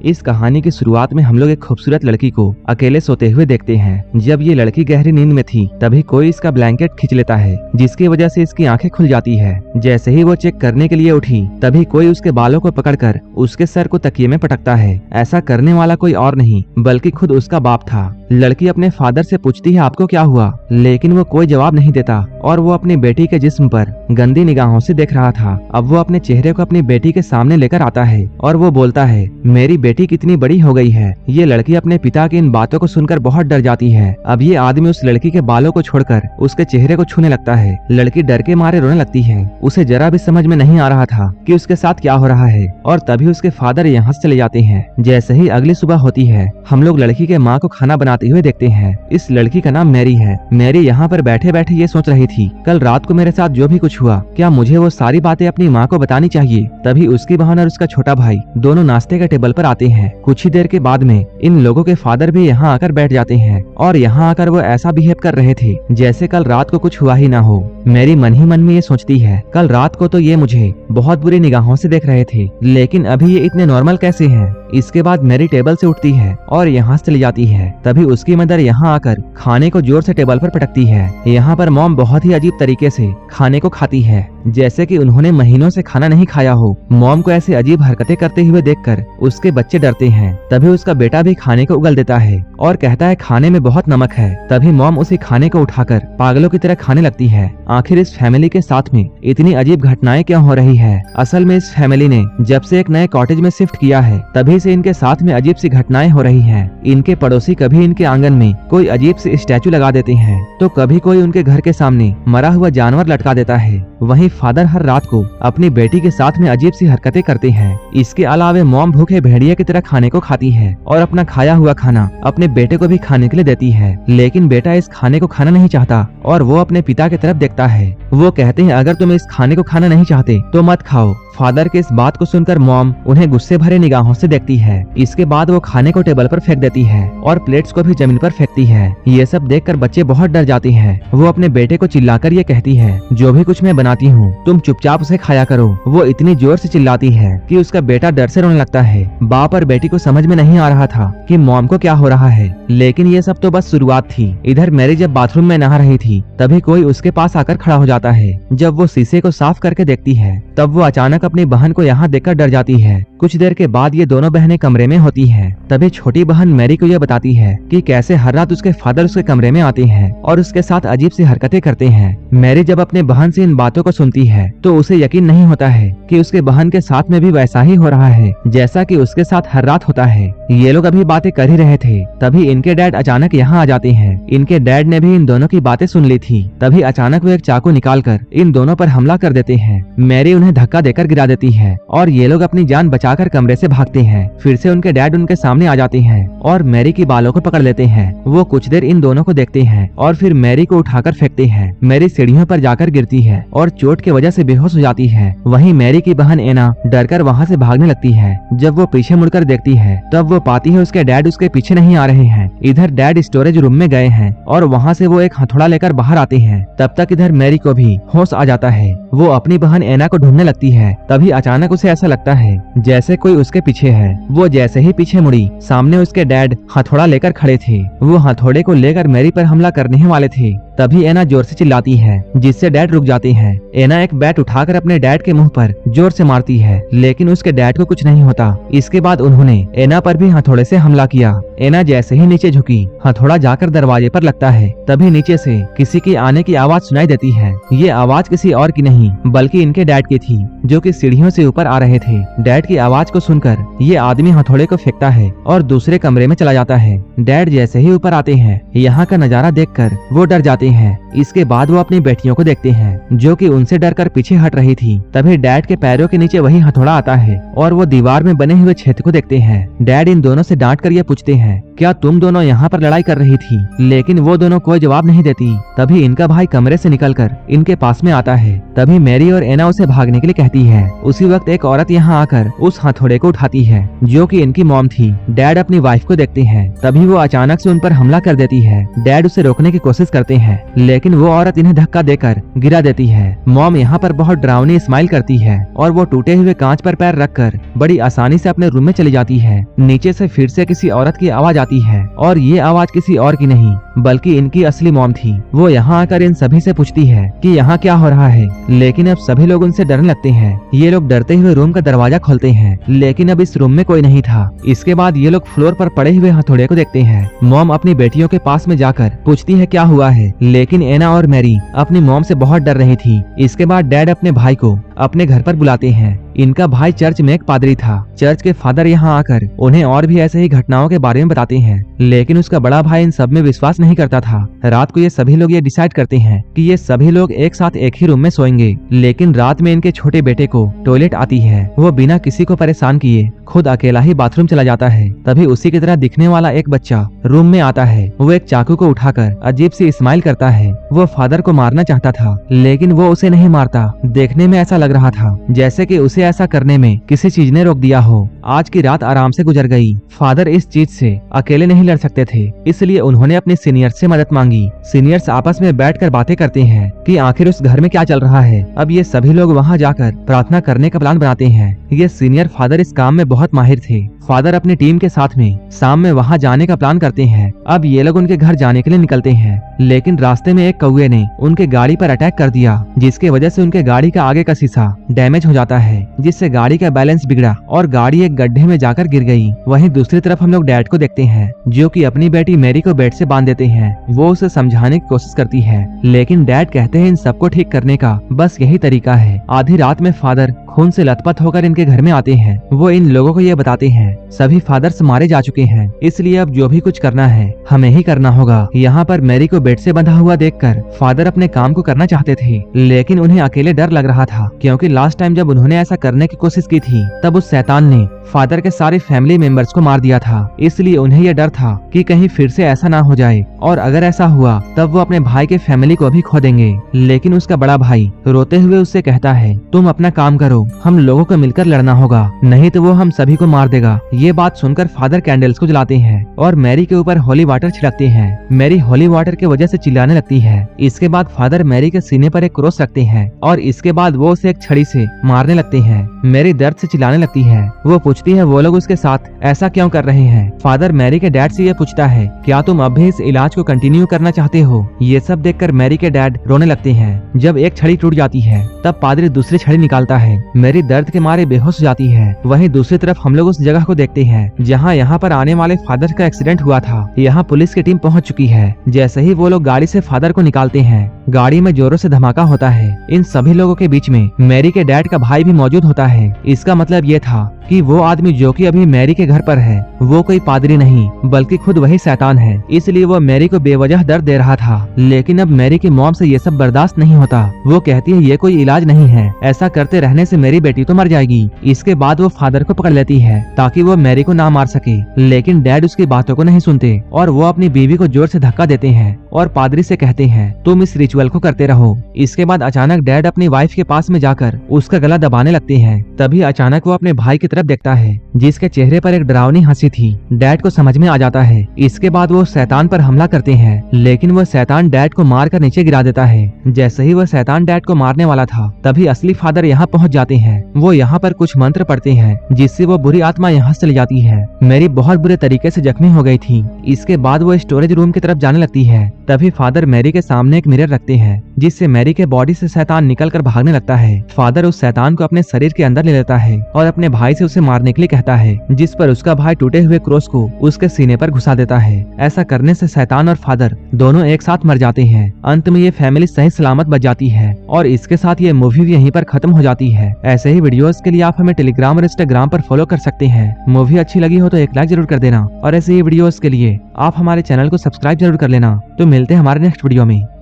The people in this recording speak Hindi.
इस कहानी की शुरुआत में हम लोग एक खूबसूरत लड़की को अकेले सोते हुए देखते हैं। जब ये लड़की गहरी नींद में थी तभी कोई इसका ब्लैंकेट खींच लेता है, जिसकी वजह से इसकी आंखें खुल जाती है। जैसे ही वो चेक करने के लिए उठी तभी कोई उसके बालों को पकड़कर उसके सर को तकिए में पटकता है। ऐसा करने वाला कोई और नहीं बल्कि खुद उसका बाप था। लड़की अपने फादर से पूछती है आपको क्या हुआ, लेकिन वो कोई जवाब नहीं देता और वो अपनी बेटी के जिस्म पर गंदी निगाहों से देख रहा था। अब वो अपने चेहरे को अपनी बेटी के सामने लेकर आता है और वो बोलता है मेरी बेटी कितनी बड़ी हो गई है। ये लड़की अपने पिता की इन बातों को सुनकर बहुत डर जाती है। अब ये आदमी उस लड़की के बालों को छोड़कर उसके चेहरे को छूने लगता है। लड़की डर के मारे रोने लगती है। उसे जरा भी समझ में नहीं आ रहा था कि उसके साथ क्या हो रहा है और तभी उसके फादर यहाँ से चले जाते हैं। जैसे ही अगली सुबह होती है हम लोग लड़की के माँ को खाना बनाते हुए देखते हैं। इस लड़की का नाम मैरी है। मैरी यहाँ पर बैठे बैठे ये सोच रही थी कल रात को मेरे साथ जो भी कुछ हुआ क्या मुझे वो सारी बातें अपनी माँ को बतानी चाहिए। तभी उसकी बहन और उसका छोटा भाई दोनों नाश्ते के टेबल पर आते हैं। कुछ ही देर के बाद में इन लोगों के फादर भी यहाँ आकर बैठ जाते हैं और यहाँ आकर वो ऐसा बिहेव कर रहे थे जैसे कल रात को कुछ हुआ ही ना हो। मैरी मन ही मन में ये सोचती है कल रात को तो ये मुझे बहुत बुरी निगाहों से देख रहे थे, लेकिन अभी ये इतने नॉर्मल कैसे हैं। इसके बाद मैरी टेबल से उठती है और यहाँ से चली जाती है। तभी उसकी मदर यहाँ आकर खाने को जोर से टेबल पर पटकती है। यहाँ पर मॉम बहुत ही अजीब तरीके से खाने को खाती है, जैसे कि उन्होंने महीनों से खाना नहीं खाया हो। मॉम को ऐसी अजीब हरकतें करते हुए देखकर उसके बच्चे डरते हैं। तभी उसका बेटा भी खाने को उगल देता है और कहता है खाने में बहुत नमक है। तभी मॉम उसी खाने को उठाकर पागलों की तरह खाने लगती है। आखिर इस फैमिली के साथ में इतनी अजीब घटनाएं क्यों हो रही है। असल में इस फैमिली ने जब से एक नए कॉटेज में शिफ्ट किया है तभी से इनके साथ में अजीब सी घटनाएं हो रही है। इनके पड़ोसी कभी इनके आंगन में कोई अजीब सी स्टैचू लगा देते हैं तो कभी कोई उनके घर के सामने मरा हुआ जानवर लटका देता है। वहीं फादर हर रात को अपनी बेटी के साथ में अजीब सी हरकतें करते हैं। इसके अलावा मॉम भूखे भेड़िया की तरह खाने को खाती है और अपना खाया हुआ खाना अपने बेटे को भी खाने के लिए देती है, लेकिन बेटा इस खाने को खाना नहीं चाहता और वो अपने पिता की तरफ देखता है। वो कहते हैं अगर तुम इस खाने को खाना नहीं चाहते तो मत खाओ। फादर के इस बात को सुनकर मॉम उन्हें गुस्से भरे निगाहों से देखती है। इसके बाद वो खाने को टेबल पर फेंक देती है और प्लेट्स को भी जमीन पर फेंकती है। ये सब देखकर बच्चे बहुत डर जाते हैं। वो अपने बेटे को चिल्लाकर ये कहती है जो भी कुछ मैं बनाती हूँ तुम चुपचाप उसे खाया करो। वो इतनी जोर से चिल्लाती है कि उसका बेटा डर से रोने लगता है। बाप और बेटी को समझ में नहीं आ रहा था कि मॉम को क्या हो रहा है, लेकिन ये सब तो बस शुरुआत थी। इधर मैरी जब बाथरूम में नहा रही थी तभी कोई उसके पास आकर खड़ा हो जाता है। जब वो शीशे को साफ करके देखती है तब वो अचानक अपनी बहन को यहाँ देखकर डर जाती है। कुछ देर के बाद ये दोनों बहनें कमरे में होती हैं। तभी छोटी बहन मैरी को यह बताती है कि कैसे हर रात उसके फादर उसके कमरे में आते हैं और उसके साथ अजीब सी हरकतें करते हैं। मैरी जब अपने बहन से इन बातों को सुनती है तो उसे यकीन नहीं होता है कि उसके बहन के साथ में भी वैसा ही हो रहा है जैसा कि उसके साथ हर रात होता है। ये लोग अभी बातें कर ही रहे थे तभी इनके डैड अचानक यहाँ आ जाते हैं। इनके डैड ने भी इन दोनों की बातें सुन ली थी। तभी अचानक वो एक चाकू निकालकर इन दोनों पर हमला कर देते हैं। मैरी उन्हें धक्का देकर गिरा देती है और ये लोग अपनी जान बचाकर कमरे से भागते हैं। फिर से उनके डैड उनके सामने आ जाते हैं और मैरी की बालों को पकड़ लेते हैं। वो कुछ देर इन दोनों को देखते हैं और फिर मैरी को उठाकर फेंकते हैं। मैरी सीढ़ियों पर जाकर गिरती है और चोट की वजह से बेहोश हो जाती है। वहीं मैरी की बहन एना डरकर वहाँ से भागने लगती है। जब वो पीछे मुड़कर देखती है तब वो पाती है उसके डैड उसके पीछे नहीं आ रहे हैं। इधर डैड स्टोरेज रूम में गए हैं और वहाँ से वो एक हथौड़ा लेकर बाहर आते हैं। तब तक इधर मैरी को भी होश आ जाता है। वो अपनी बहन एना को ढूंढने लगती है। तभी अचानक उसे ऐसा लगता है जैसे कोई उसके पीछे है। वो जैसे ही पीछे मुड़ी सामने उसके डैड हथौड़ा लेकर खड़े थे। वो हथौड़े को लेकर मैरी पर हमला करने ही वाले थे। तभी एना जोर से चिल्लाती है जिससे डैड रुक जाते हैं। एना एक बैट उठाकर अपने डैड के मुंह पर जोर से मारती है, लेकिन उसके डैड को कुछ नहीं होता। इसके बाद उन्होंने एना पर भी हथौड़े से हमला किया। एना जैसे ही नीचे झुकी हथौड़ा जाकर दरवाजे पर लगता है। तभी नीचे से किसी की आने की आवाज सुनाई देती है। ये आवाज किसी और की नहीं बल्कि इनके डैड की थी जो कि सीढ़ियों से ऊपर आ रहे थे। डैड की आवाज को सुनकर ये आदमी हथौड़े को फेंकता है और दूसरे कमरे में चला जाता है। डैड जैसे ही ऊपर आते हैं यहाँ का नजारा देखकर वो डर जाते हैं। इसके बाद वो अपनी बेटियों को देखते हैं जो कि उनसे डरकर पीछे हट रही थी। तभी डैड के पैरों के नीचे वही हथौड़ा आता है और वो दीवार में बने हुए छेद को देखते हैं। डैड इन दोनों से डांट कर ये पूछते हैं क्या तुम दोनों यहाँ पर लड़ाई कर रही थी? लेकिन वो दोनों कोई जवाब नहीं देती। तभी इनका भाई कमरे से निकलकर इनके पास में आता है। तभी मैरी और एना उसे भागने के लिए कहती है। उसी वक्त एक औरत यहाँ आकर उस हथौड़े को उठाती है जो कि इनकी मॉम थी। डैड अपनी वाइफ को देखते हैं, तभी वो अचानक से उन पर हमला कर देती है। डैड उसे रोकने की कोशिश करते हैं, लेकिन वो औरत इन्हें धक्का देकर गिरा देती है। मॉम यहाँ पर बहुत डरावनी स्माइल करती है और वो टूटे हुए कांच पर पैर रखकर बड़ी आसानी से अपने रूम में चली जाती है। नीचे से फिर से किसी औरत की आवाज आती है और ये आवाज किसी और की नहीं बल्कि इनकी असली मॉम थी। वो यहाँ आकर इन सभी से पूछती है कि यहाँ क्या हो रहा है, लेकिन अब सभी लोग उनसे डरने लगते हैं। ये लोग डरते हुए रूम का दरवाजा खोलते हैं, लेकिन अब इस रूम में कोई नहीं था। इसके बाद ये लोग फ्लोर पर पड़े हुए हथौड़े को देखते हैं। मॉम अपनी बेटियों के पास में जाकर पूछती है क्या हुआ है, लेकिन एना और मैरी अपनी मॉम से बहुत डर रही थी। इसके बाद डैड अपने भाई को अपने घर पर बुलाते हैं। इनका भाई चर्च में एक पादरी था। चर्च के फादर यहाँ आकर उन्हें और भी ऐसे ही घटनाओं के बारे में बताते हैं, लेकिन उसका बड़ा भाई इन सब में विश्वास नहीं करता था। रात को ये सभी लोग ये डिसाइड करते हैं कि ये सभी लोग एक साथ एक ही रूम में सोएंगे, लेकिन रात में इनके छोटे बेटे को टॉयलेट आती है। वो बिना किसी को परेशान किए खुद अकेला ही बाथरूम चला जाता है। तभी उसी की तरह दिखने वाला एक बच्चा रूम में आता है। वो एक चाकू को उठाकर अजीब सी स्माइल करता है। वो फादर को मारना चाहता था, लेकिन वो उसे नहीं मारता। देखने में ऐसा लग रहा था जैसे कि उसे ऐसा करने में किसी चीज ने रोक दिया हो। आज की रात आराम से गुजर गई। फादर इस चीज से अकेले नहीं लड़ सकते थे, इसलिए उन्होंने अपने सीनियर्स से मदद मांगी। सीनियर्स आपस में बैठकर बातें करते हैं कि आखिर उस घर में क्या चल रहा है। अब ये सभी लोग वहां जाकर प्रार्थना करने का प्लान बनाते हैं। ये सीनियर फादर इस काम में बहुत माहिर थे। फादर अपनी टीम के साथ में शाम में वहां जाने का प्लान करते हैं। अब ये लोग उनके घर जाने के लिए निकलते हैं, लेकिन रास्ते में एक कौवे ने उनके गाड़ी पर अटैक कर दिया, जिसके वजह से उनके गाड़ी का आगे का शीशा डैमेज हो जाता है, जिससे गाड़ी का बैलेंस बिगड़ा और गाड़ी एक गड्ढे में जाकर गिर गई। वहीं दूसरी तरफ हम लोग डैड को देखते हैं, जो कि अपनी बेटी मैरी को बेड से बांध देते हैं। वो उसे समझाने की कोशिश करती है, लेकिन डैड कहते हैं इन सबको ठीक करने का बस यही तरीका है। आधी रात में फादर खून से लथपथ होकर इनके घर में आते हैं। वो इन लोगों को ये बताते हैं सभी फादर्स मारे जा चुके हैं, इसलिए अब जो भी कुछ करना है हमें ही करना होगा। यहाँ पर मैरी को बेड से बंधा हुआ देखकर फादर अपने काम को करना चाहते थे, लेकिन उन्हें अकेले डर लग रहा था, क्योंकि लास्ट टाइम जब उन्होंने ऐसा करने की कोशिश की थी तब उस शैतान ने फादर के सारे फैमिली मेंबर्स को मार दिया था। इसलिए उन्हें यह डर था कि कहीं फिर से ऐसा ना हो जाए, और अगर ऐसा हुआ तब वो अपने भाई के फैमिली को भी खो देंगे। लेकिन उसका बड़ा भाई रोते हुए उससे कहता है तुम अपना काम करो, हम लोगों को मिलकर लड़ना होगा, नहीं तो वो हम सभी को मार देगा। ये बात सुनकर फादर कैंडल्स को जलाते हैं और मैरी के ऊपर होली वाटर छिड़कते हैं। मैरी होली वाटर की वजह से चिल्लाने लगती है। इसके बाद फादर मैरी के सीने पर एक क्रॉस रखते हैं और इसके बाद वो उसे एक छड़ी से मारने लगते हैं। मैरी दर्द से चिल्लाने लगती है। वो पूछती है वो लोग उसके साथ ऐसा क्यों कर रहे हैं। फादर मैरी के डैड से ये पूछता है क्या तुम अब भी इस इलाज को कंटिन्यू करना चाहते हो। ये सब देखकर मैरी के डैड रोने लगते हैं। जब एक छड़ी टूट जाती है तब पादरी दूसरी छड़ी निकालता है। मैरी दर्द के मारे बेहोश हो जाती है। वहीं दूसरी तरफ हम लोग उस जगह को देखते हैं जहां यहाँ पर आने वाले फादर का एक्सीडेंट हुआ था। यहाँ पुलिस की टीम पहुंच चुकी है। जैसे ही वो लोग गाड़ी से फादर को निकालते हैं, गाड़ी में जोरों से धमाका होता है। इन सभी लोगों के बीच में मैरी के डैड का भाई भी मौजूद होता है। इसका मतलब ये था कि वो आदमी जो कि अभी मैरी के घर पर है वो कोई पादरी नहीं बल्कि खुद वही शैतान है। इसलिए वो मैरी को बेवजह दर्द दे रहा था। लेकिन अब मैरी की मॉम से ये सब बर्दाश्त नहीं होता। वो कहती है ये कोई इलाज नहीं है, ऐसा करते रहने से मेरी बेटी तो मर जाएगी। इसके बाद वो फादर को पकड़ लेती है ताकि वो मैरी को ना मार सके, लेकिन डैड उसकी बातों को नहीं सुनते और वो अपनी बीवी को जोर से धक्का देते हैं और पादरी से कहते हैं तुम इस रिचुअल को करते रहो। इसके बाद अचानक डैड अपनी वाइफ के पास में जाकर उसका गला दबाने लगते हैं। तभी अचानक वो अपने भाई की तरफ देखता है जिसके चेहरे पर एक डरावनी हंसी थी। डैड को समझ में आ जाता है। इसके बाद वो शैतान पर हमला करते हैं, लेकिन वो शैतान डैड को मारकर नीचे गिरा देता है। जैसे ही वो शैतान डैड को मारने वाला था तभी असली फादर यहाँ पहुँच जाते हैं। वो यहाँ पर कुछ मंत्र पढ़ते हैं जिससे वो बुरी आत्मा यहाँ से चली जाती है। मैरी बहुत बुरे तरीके से जख्मी हो गई थी। इसके बाद वो स्टोरेज रूम की तरफ जाने लगती है। तभी फादर मैरी के सामने एक मिरर रखते हैं जिससे मैरी के बॉडी से शैतान निकलकर भागने लगता है। फादर उस शैतान को अपने शरीर के अंदर ले लेता है और अपने भाई से उसे मारने के लिए कहता है, जिस पर उसका भाई टूटे हुए क्रॉस को उसके सीने पर घुसा देता है। ऐसा करने से शैतान और फादर दोनों एक साथ मर जाते हैं। अंत में ये फैमिली सही सलामत बच जाती है और इसके साथ ये मूवी भी यहीं पर खत्म हो जाती है। ऐसे ही वीडियोस के लिए आप हमें टेलीग्राम और इंस्टाग्राम पर फॉलो कर सकते हैं। मूवी अच्छी लगी हो तो एक लाइक जरूर कर देना और ऐसे ही वीडियोस के लिए आप हमारे चैनल को सब्सक्राइब जरूर कर लेना। तो मिलते हैं हमारे नेक्स्ट वीडियो में।